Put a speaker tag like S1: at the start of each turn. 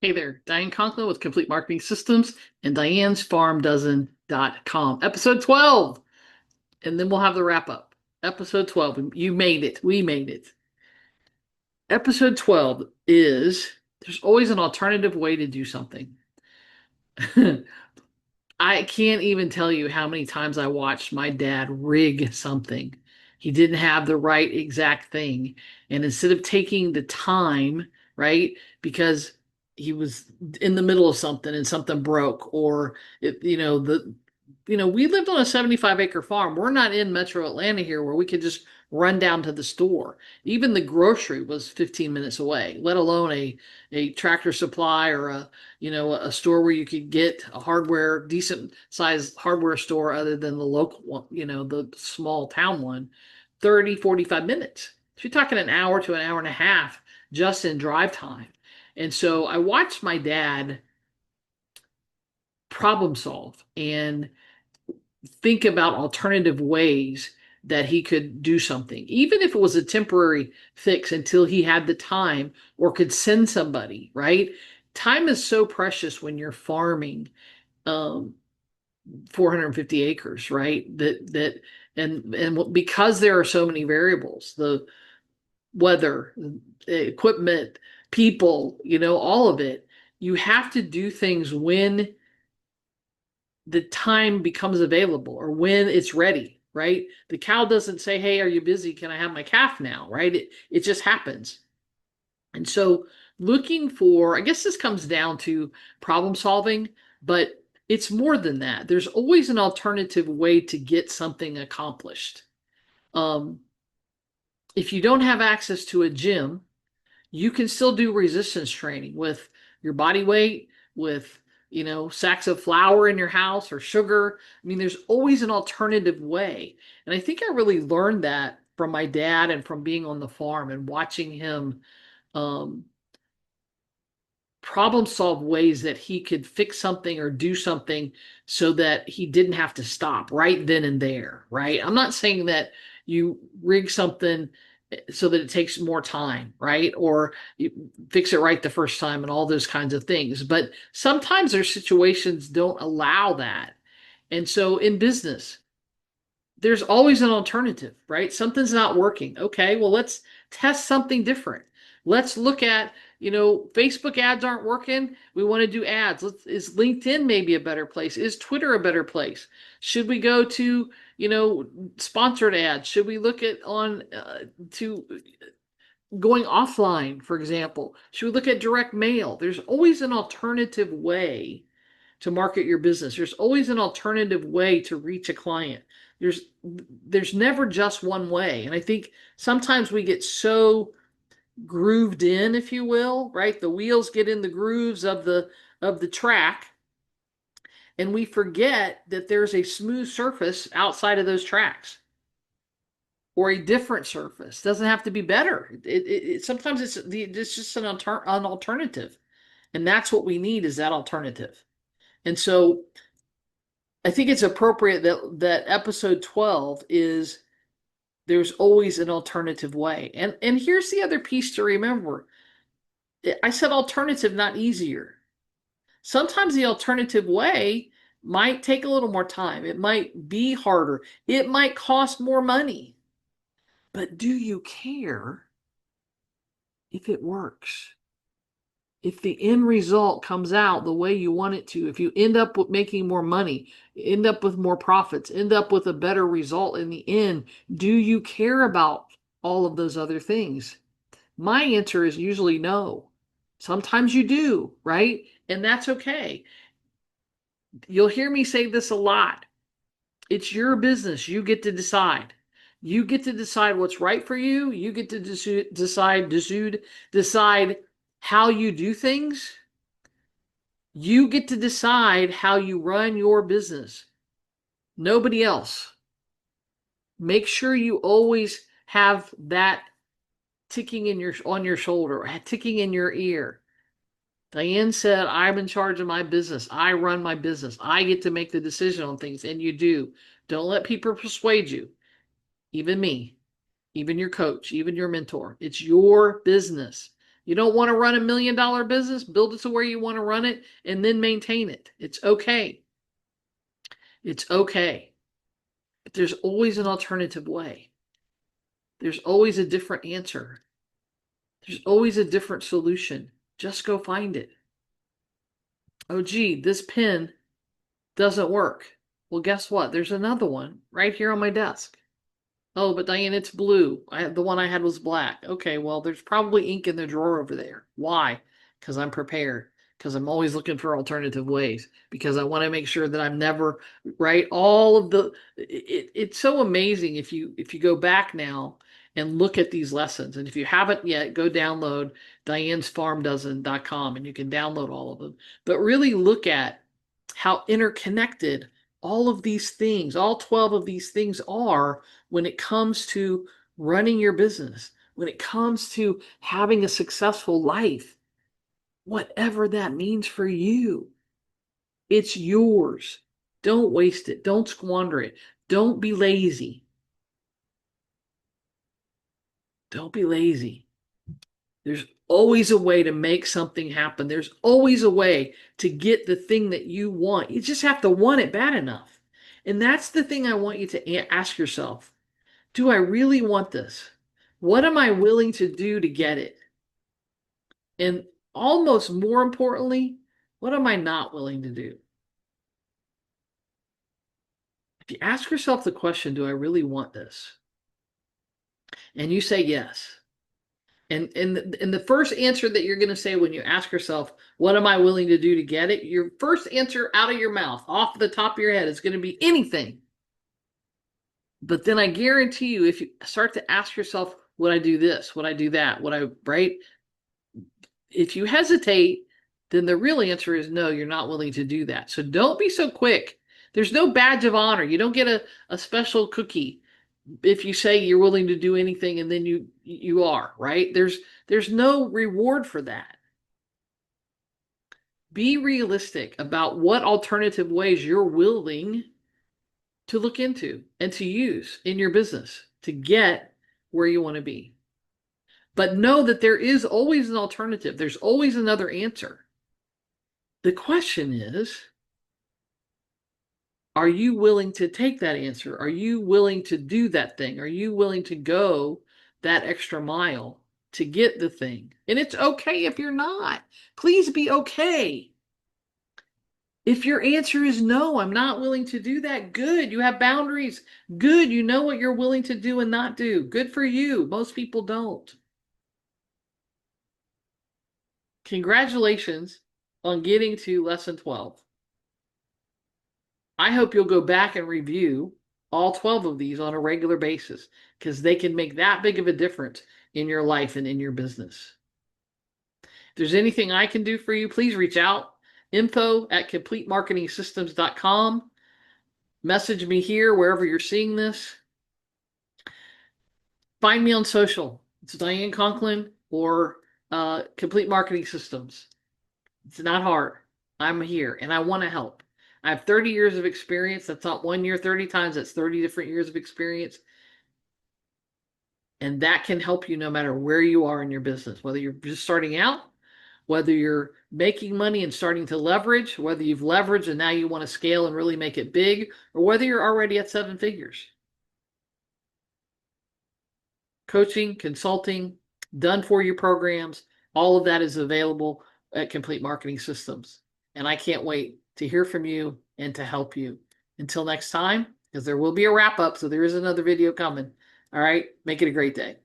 S1: Hey there, Diane Conklin with Complete Marketing Systems and Diane'sFarmDozen.com. Episode 12. And then we'll have the wrap up. Episode 12. You made it. We made it. Episode 12 is there's always an alternative way to do something. I can't even tell you how many times I watched my dad rig something. He didn't have the right exact thing. And instead of taking the time, right, because he was in the middle of something and something broke, or we lived on a 75-acre farm. We're not in Metro Atlanta here where we could just run down to the store. Even the grocery was 15 minutes away, let alone a Tractor Supply or a store where you could get a decent sized hardware store other than the local one, the small town one, 30, 45 minutes. So you're talking an hour to an hour and a half just in drive time. And so I watched my dad problem solve and think about alternative ways that he could do something, even if it was a temporary fix until he had the time or could send somebody, right? Time is so precious when you're farming 450 acres, right? And because there are so many variables, the weather, equipment, people, all of it, you have to do things when the time becomes available or when it's ready, right? The cow doesn't say, "Hey, are you busy? Can I have my calf now?" Right? It just happens. And so looking for, I guess this comes down to problem solving, but it's more than that. There's always an alternative way to get something accomplished. Um, if you don't have access to a gym, you can still do resistance training with your body weight, with, sacks of flour in your house or sugar. I mean, there's always an alternative way. And I think I really learned that from my dad and from being on the farm and watching him um, problem solve ways that he could fix something or do something so that he didn't have to stop right then and there, right? I'm not saying that you rig something so that it takes more time, right? Or you fix it right the first time and all those kinds of things. But sometimes their situations don't allow that. And so in business, there's always an alternative, right? Something's not working. Okay, well, let's test something different. Let's look at, Facebook ads aren't working. We want to do ads. Is LinkedIn maybe a better place? Is Twitter a better place? Should we go to, sponsored ads? Should we look at on to going offline, for example? Should we look at direct mail? There's always an alternative way to market your business. There's always an alternative way to reach a client. There's never just one way. And I think sometimes we get so grooved in, if you will, right? The wheels get in the grooves of the track and we forget that there's a smooth surface outside of those tracks or a different surface. It doesn't have to be better. Sometimes it's just an alternative. And that's what we need is that alternative. And so I think it's appropriate that episode 12 is there's always an alternative way. And here's the other piece to remember. I said alternative, not easier. Sometimes the alternative way might take a little more time. It might be harder. It might cost more money. But do you care if it works? If the end result comes out the way you want it to, if you end up with making more money, end up with more profits, end up with a better result in the end, do you care about all of those other things? My answer is usually no. Sometimes you do, right? And that's okay. You'll hear me say this a lot. It's your business. You get to decide. You get to decide what's right for you. You get to decide how you do things. You get to decide how you run your business. Nobody else. Make sure you always have that ticking on your shoulder, ticking in your ear. Diane said, "I'm in charge of my business. I run my business. I get to make the decision on things." And you do. Don't let people persuade you. Even me, even your coach, even your mentor. It's your business. You don't want to run $1 million business? Build it to where you want to run it and then maintain it. It's okay. It's okay. But there's always an alternative way. There's always a different answer. There's always a different solution. Just go find it. Oh, gee, this pen doesn't work. Well, guess what? There's another one right here on my desk. Oh, but Diane, it's blue. The one I had was black. Okay, well, there's probably ink in the drawer over there. Why? Because I'm prepared. Because I'm always looking for alternative ways. Because I want to make sure that I'm never right. All of the it's so amazing if you go back now and look at these lessons. And if you haven't yet, go download dianesfarmdozen.com and you can download all of them. But really look at how interconnected all of these things, all 12 of these things are when it comes to running your business, when it comes to having a successful life, whatever that means for you. It's yours. Don't waste it. Don't squander it. Don't be lazy. Don't be lazy. There's always a way to make something happen. There's always a way to get the thing that you want. You just have to want it bad enough. And that's the thing I want you to ask yourself. Do I really want this? What am I willing to do to get it? And almost more importantly, what am I not willing to do? If you ask yourself the question, do I really want this? And you say yes. And the first answer that you're going to say when you ask yourself, what am I willing to do to get it? Your first answer out of your mouth, off the top of your head, is going to be anything. But then I guarantee you, if you start to ask yourself, would I do this? Would I do that? Would I, right? If you hesitate, then the real answer is no, you're not willing to do that. So don't be so quick. There's no badge of honor. You don't get a special cookie if you say you're willing to do anything and then you are, right? There's no reward for that. Be realistic about what alternative ways you're willing to look into and to use in your business to get where you want to be. But know that there is always an alternative. There's always another answer. The question is, are you willing to take that answer? Are you willing to do that thing? Are you willing to go that extra mile to get the thing? And it's okay if you're not. Please be okay. If your answer is no, I'm not willing to do that, good. You have boundaries. Good. You know what you're willing to do and not do. Good for you. Most people don't. Congratulations on getting to lesson 12. I hope you'll go back and review all 12 of these on a regular basis because they can make that big of a difference in your life and in your business. If there's anything I can do for you, please reach out. info@completemarketingsystems.com. Message me here wherever you're seeing this. Find me on social. It's Diane Conklin or Complete Marketing Systems. It's not hard. I'm here and I want to help. I have 30 years of experience. That's not 1 year, 30 times. That's 30 different years of experience. And that can help you no matter where you are in your business, whether you're just starting out, whether you're making money and starting to leverage, whether you've leveraged and now you want to scale and really make it big, or whether you're already at 7 figures. Coaching, consulting, done for you programs, all of that is available at Complete Marketing Systems. And I can't wait to hear from you and to help you. Until next time, because there will be a wrap up, so there is another video coming. All right, make it a great day.